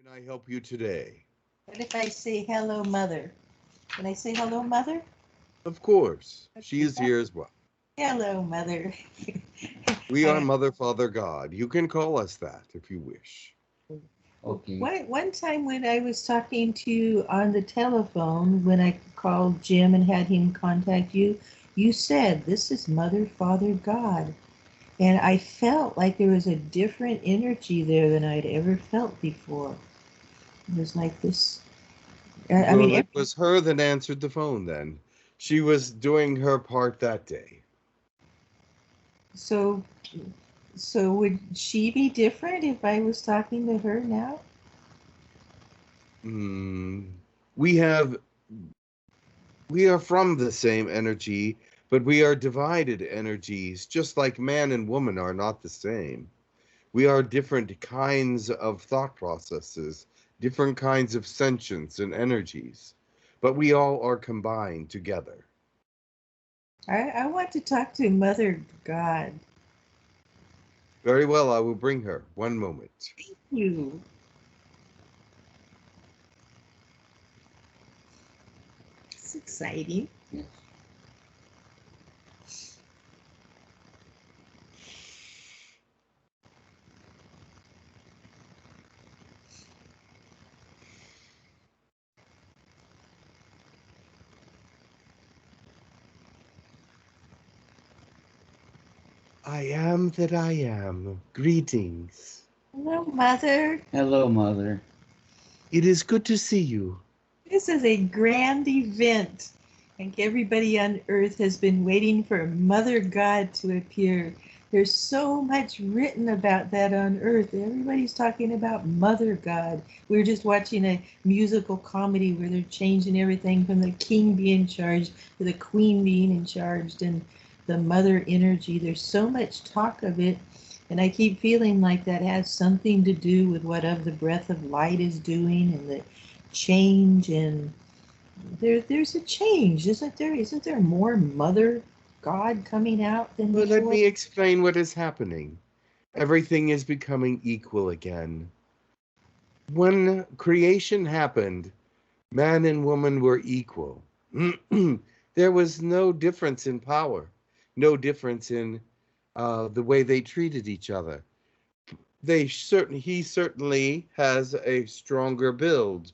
Can I help you today? What if I say hello, mother? Can I say hello, mother? Of course, she Okay. is here as well. Hello, mother. We are I, Mother, Father, God. You can call us that if you wish. Okay. one time when I was talking to you on the telephone, when I called Jim and had him contact you, you said, "This is Mother, Father, God." And I felt like there was a different energy there than I'd ever felt before. It was like this. I mean, Well, it was her that answered the phone then. She was doing her part that day. so so would she be different if I was talking to her now? Mm, we have, we are from the same energy, but we are divided energies, just like man and woman are not the same. We are different kinds of thought processes, different kinds of sentience and energies, but we all are combined together. I want to talk to Mother God. Very well, I will bring her. One moment. You. It's exciting. Yes. I am that I am. Greetings. Hello, Mother. Hello, Mother. It is good to see you. This is a grand event. Like everybody on earth has been waiting for Mother God to appear. There's so much written about that on earth. Everybody's talking about Mother God. We were just watching a musical comedy where they're changing everything from the king being charged to the queen being in charge and the mother energy. There's so much talk of it. And I keep feeling like that has something to do with what Of the Breath of Light is doing and the change, and there's a change, isn't there? Isn't there more Mother God coming out than Well, let before? me explain what is happening. Everything is becoming equal again. When creation happened, man and woman were equal. There was no difference in power, no difference in the way they treated each other. He certainly has a stronger build,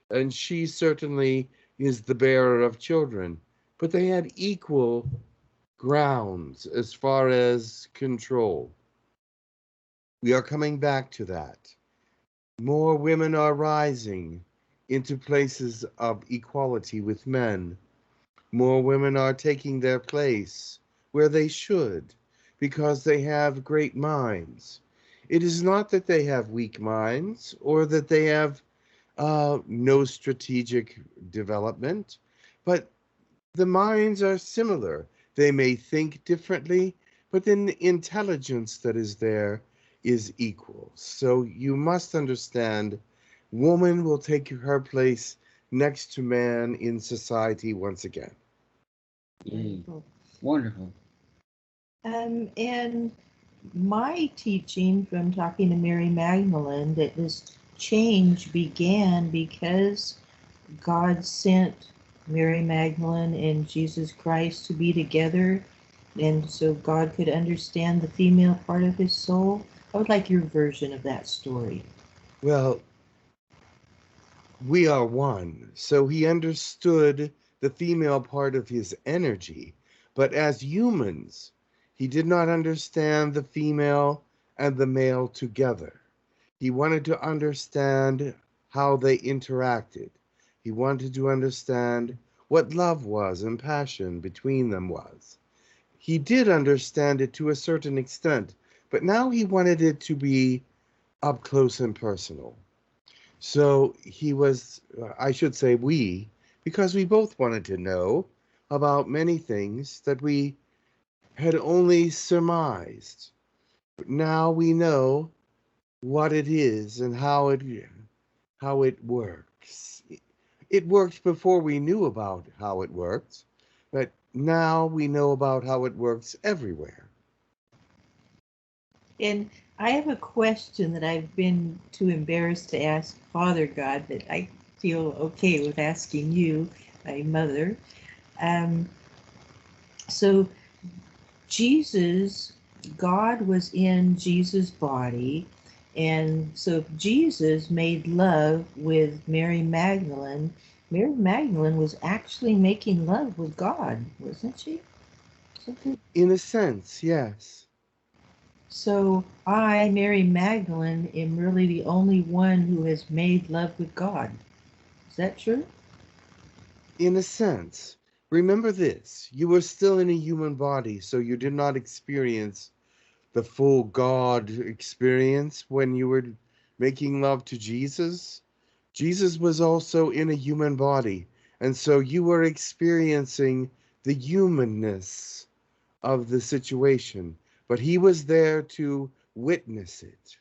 and she certainly is the bearer of children. But they had equal grounds as far as control. We are coming back to that. More women are rising into places of equality with men. More women are taking their place where they should because they have great minds. It is not that they have weak minds or that they have no strategic development, but the minds are similar. They may think differently, but then the intelligence that is there is equal. So you must understand, woman will take her place next to man in society once again. Yay. Wonderful. Wonderful. And my teaching from talking to Mary Magdalene that this change began because God sent Mary Magdalene and Jesus Christ to be together, and so God could understand the female part of his soul. I would like your version of that story. Well, we are one. So he understood the female part of his energy. But as humans, he did not understand the female and the male together. He wanted to understand how they interacted. He wanted to understand what love was and passion between them was. He did understand it to a certain extent, but now he wanted it to be up close and personal. So he was, I should say we, because we both wanted to know about many things that we had only surmised. But now we know what it is and how it works. It worked before we knew about how it worked, but now we know about how it works everywhere. And I have a question that I've been too embarrassed to ask Father God, but I feel okay with asking you, my mother. Um, so Jesus, God was in Jesus' body, and so if Jesus made love with Mary Magdalene was actually making love with God, wasn't she? Something. In a sense, yes. So I, Mary Magdalene, am really the only one who has made love with God. Is that true? In a sense. Remember this, you were still in a human body, so you did not experience the full God experience when you were making love to Jesus. Jesus was also in a human body, and so you were experiencing the humanness of the situation, but he was there to witness it.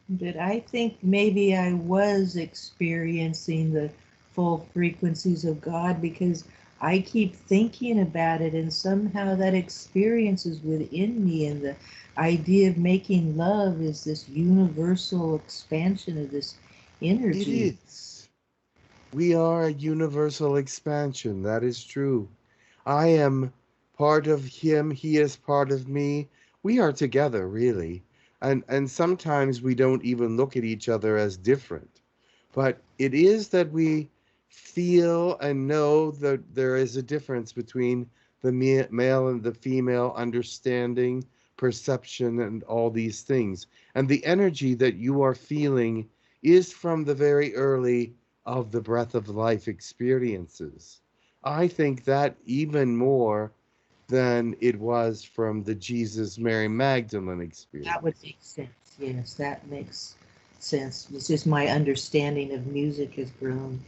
But I think maybe I was experiencing the full frequencies of God because I keep thinking about it, and somehow that experience is within me, and the idea of making love is this universal expansion of this It energy. is. We are a universal expansion. That is true. I am part of him. He is part of me. We are together, really. And sometimes we don't even look at each other as different. But it is that we feel and know that there is a difference between the male and the female understanding, perception, and all these things. And the energy that you are feeling is from the very early of the breath of life experiences. I think that even more than it was from the Jesus Mary Magdalene That would experience. make sense. Yes, that makes sense. It's just my understanding of music has grown.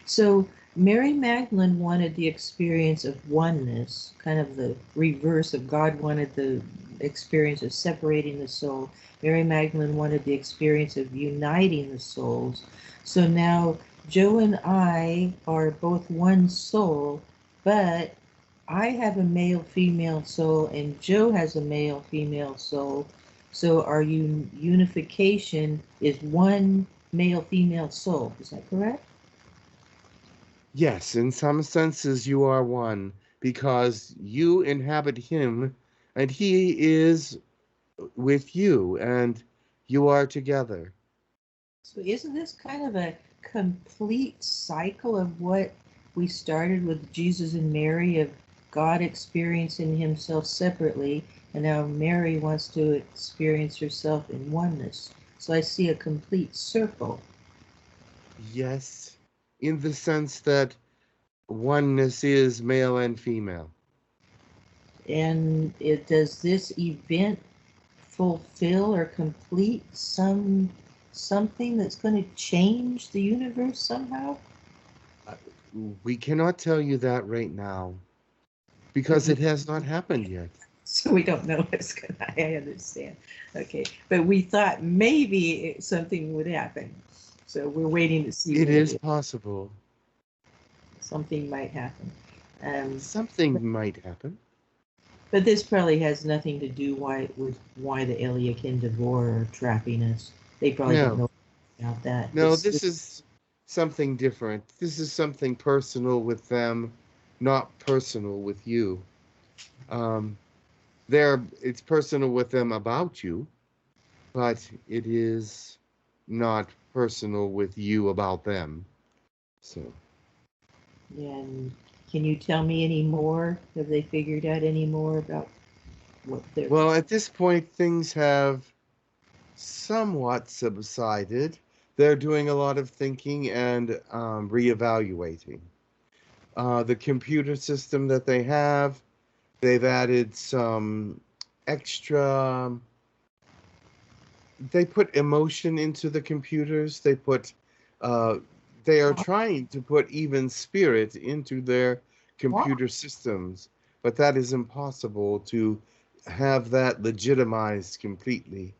So Mary Magdalene wanted the experience of oneness, kind of the reverse of God wanted the experience of separating the soul. Mary Magdalene wanted the experience of uniting the souls. So now Joe and I are both one soul, but I have a male female soul and Joe has a male female soul. So our unification is one male female soul. Is that correct? Yes, in some senses you are one because you inhabit him and he is with you and you are together. So isn't this kind of a complete cycle of what we started with Jesus and Mary, of God experiencing himself separately, and now Mary wants to experience herself in oneness. So I see a complete circle. Yes, in the sense that oneness is male and female. And does this event fulfill or complete something that's going to change the universe somehow? Uh, We cannot tell you that right now But because we it has not happened yet. So we don't know what's going to, I understand. Okay. But we thought maybe something would happen. So we're waiting to see It what it is is. possible. Something might happen. Um, but, Something might happen. but this probably has nothing to do with why the Eliakim Devor are trapping us. They probably don't No, know about that. no, this is something different. This is something personal with them, not personal with you. Um, it's personal with them about you, but it is not personal with you about them. So, And can you tell me any more? Have they figured out any more about what they're... well, at this point, things have somewhat subsided. They're doing a lot of thinking and reevaluating. The computer system that they have, they've added some extra, they put emotion into the computers. Uh, they are trying to put even spirit into their Wow. computer systems, but that is impossible to have that legitimized completely.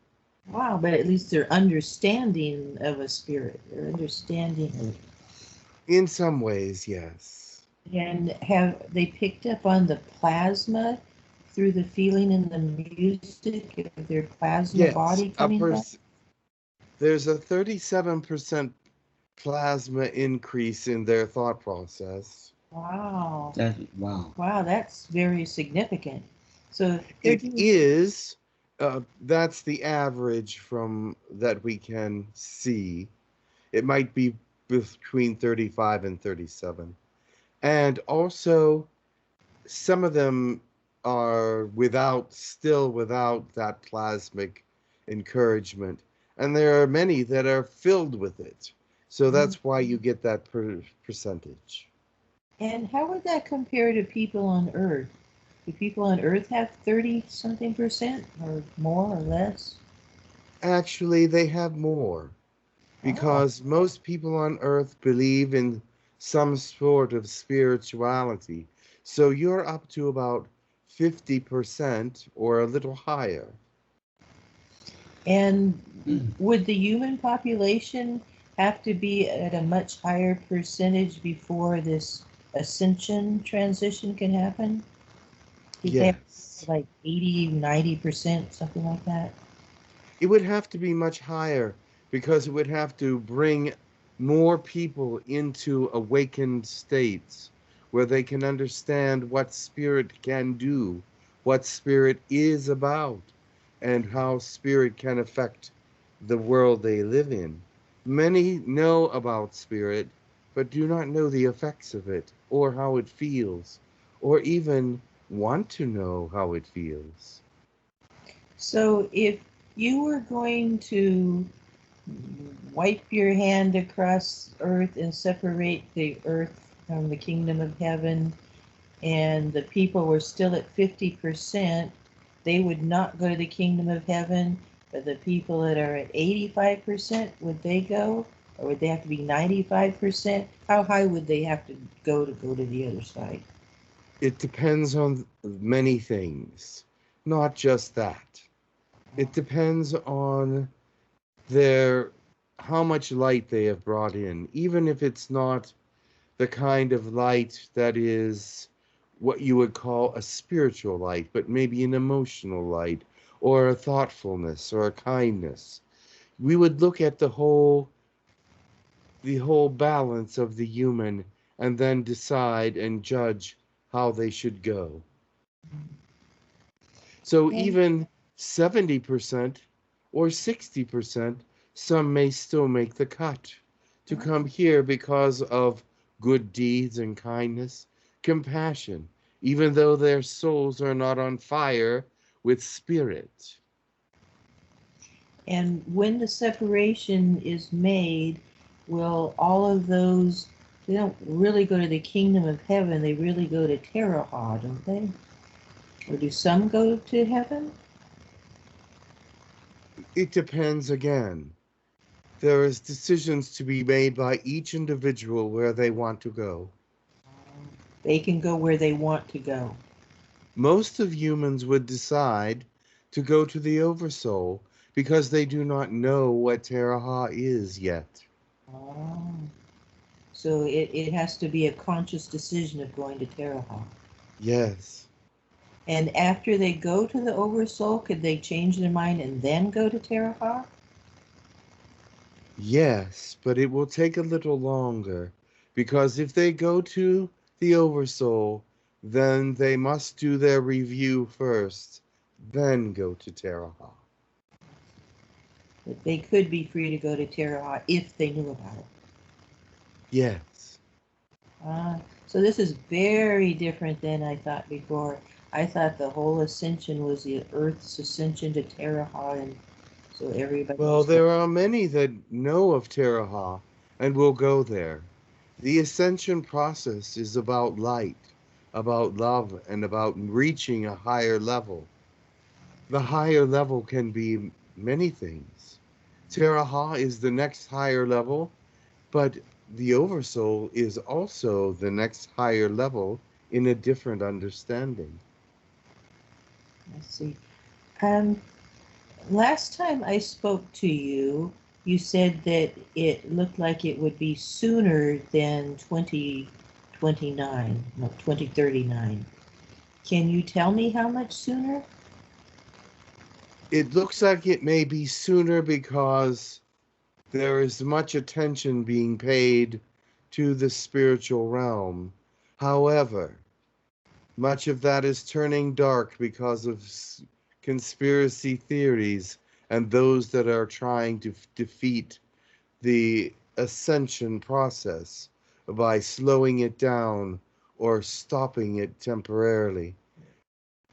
Wow, but at least their understanding of a spirit, their understanding of... In some ways, yes. And have they picked up on the plasma through the feeling and the music of their plasma Yes, body coming back? there's a 37% plasma increase in their thought process. Wow. Wow. Wow, that's very significant. So It is, that's the average from that we can see. It might be between 35 and 37. And also, some of them are still without that plasmic encouragement. And there are many that are filled with it. So that's why you get that percentage. And how would that compare to people on Earth? Do people on Earth have 30-something% or more or less? Actually, they have more because most people on Earth believe in some sort of spirituality. So you're up to about 50% or a little higher. And would the human population have to be at a much higher percentage before this ascension transition can happen? Yes. Like 80, 90%, something like that? It would have to be much higher because it would have to bring more people into awakened states where they can understand what spirit can do, what spirit is about, and how spirit can affect the world they live in. Many know about spirit, but do not know the effects of it, or how it feels, or even want to know how it feels. So if you were going to wipe your hand across earth and separate the earth from the kingdom of heaven, and the people were still at 50%, they would not go to the kingdom of heaven. But the people that are at 85%, would they go? Or would they have to be 95%? How high would they have to go to the other side? It depends on many things, not just that. It depends on how much light they have brought in, even if it's not the kind of light that is what you would call a spiritual light, but maybe an emotional light, or a thoughtfulness, or a kindness. We would look at the whole balance of the human and then decide and judge how they should go. So even 70% or 60%, some may still make the cut to come here because of good deeds and kindness, compassion, even though their souls are not on fire with spirit. And when the separation is made, will all of those, they don't really go to the kingdom of heaven, they really go to Teraha, don't they? Or do some go to heaven? It depends again. There is decisions to be made by each individual where they want to go. They can go where they want to go. Most of humans would decide to go to the Oversoul because they do not know what Teraha is yet. Oh. So it has to be a conscious decision of going to Teraha. Yes. And after they go to the Oversoul, could they change their mind and then go to Teraha? Yes, but it will take a little longer because if they go to the Oversoul, then they must do their review first, then go to Teraha. But they could be free to go to Teraha if they knew about it. Yes. So this is very different than I thought before. I thought the whole ascension was the Earth's ascension to Teraha, and so everybody. Well, there are many that know of Teraha and will go there. The ascension process is about light, about love, and about reaching a higher level. The higher level can be many things. Teraha is the next higher level, but the Oversoul is also the next higher level in a different understanding. I see. Last time I spoke to you, you said that it looked like it would be sooner than 2029, no, 2039. Can you tell me how much sooner? It looks like it may be sooner because there is much attention being paid to the spiritual realm. However, much of that is turning dark because of conspiracy theories and those that are trying to defeat the ascension process by slowing it down or stopping it temporarily.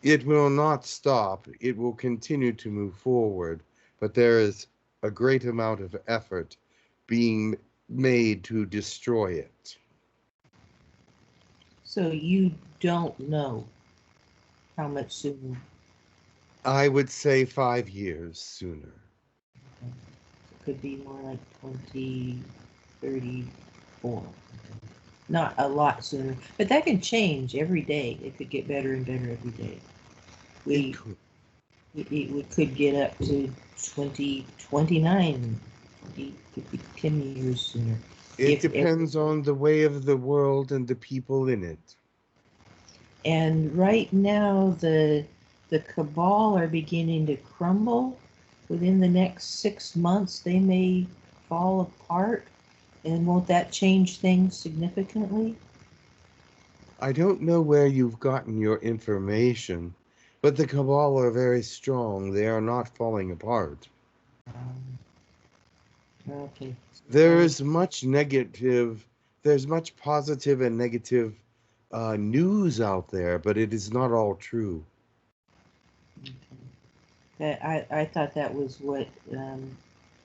It will not stop. It will continue to move forward, but there is a great amount of effort being made to destroy it. So you don't know how much sooner? I would say 5 years sooner. It could be more like 2034. Not a lot sooner, but that can change every day. It could get better and better every day. We could get up to 2029. It could be 10 years sooner. It depends on the way of the world and the people in it. And right now, the cabal are beginning to crumble. Within the next 6 months, they may fall apart. And won't that change things significantly? I don't know where you've gotten your information, but the cabal are very strong. They are not falling apart. Okay. There's much positive and negative news out there, but it is not all true. Okay. I thought that was what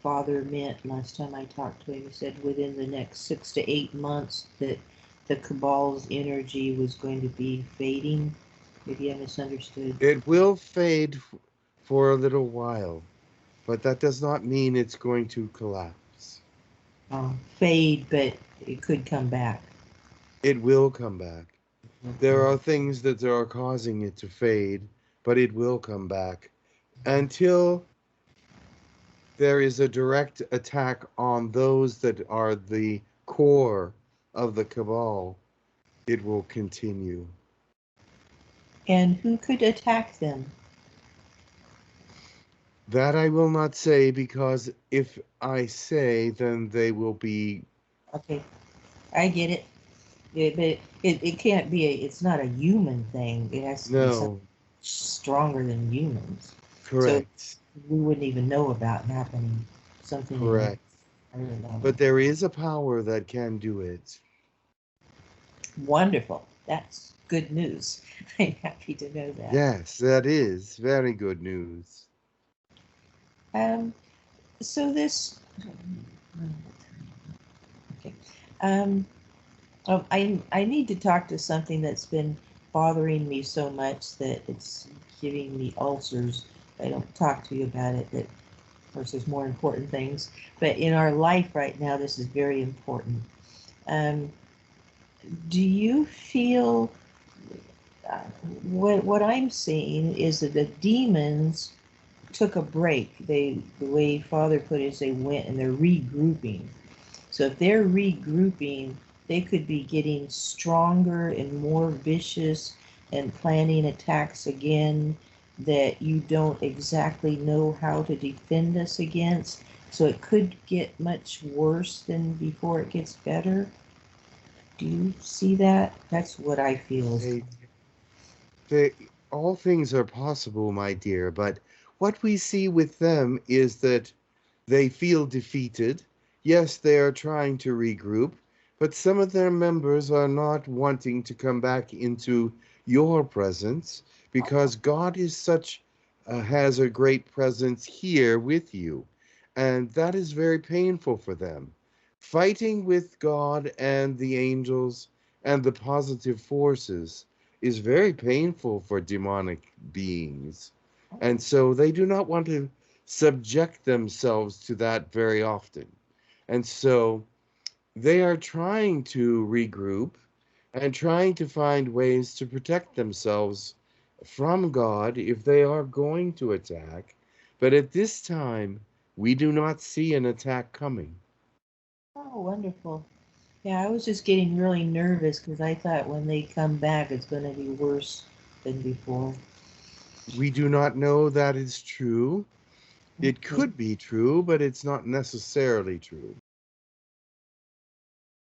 Father meant last time I talked to him. He said within the next 6 to 8 months that the cabal's energy was going to be fading. Maybe I misunderstood. It will fade for a little while, but that does not mean it's going to collapse. Fade, but it could come back. It will come back. There are things that are causing it to fade, but it will come back until there is a direct attack on those that are the core of the cabal. It will continue. And who could attack them? That I will not say, because if I say, then they will be... Okay, I get it. But it can't be it's not a human thing. It has to be something stronger than humans. Correct. So we wouldn't even know about happening. Something. Correct. But there is a power that can do it. Wonderful. That's good news. I'm happy to know that. Yes, that is very good news. So this. Okay. I need to talk to something that's been bothering me so much that it's giving me ulcers. I don't talk to you about it. That, of course, there's more important things. But in our life right now, this is very important. Do you feel what I'm seeing is that the demons took a break. The way Father put it is they went and they're regrouping. So if they're regrouping, they could be getting stronger and more vicious and planning attacks again that you don't exactly know how to defend us against. So it could get much worse than before it gets better. Do you see that? That's what I feel. All things are possible, my dear, but what we see with them is that they feel defeated. Yes, they are trying to regroup, but some of their members are not wanting to come back into your presence because God is has a great presence here with you. And that is very painful for them. Fighting with God and the angels and the positive forces is very painful for demonic beings. And so they do not want to subject themselves to that very often. And so they are trying to regroup and trying to find ways to protect themselves from God if they are going to attack. But at this time, we do not see an attack coming. Oh, wonderful. Yeah, I was just getting really nervous because I thought when they come back, it's going to be worse than before. We do not know that is true. It Okay. could be true, but it's not necessarily true.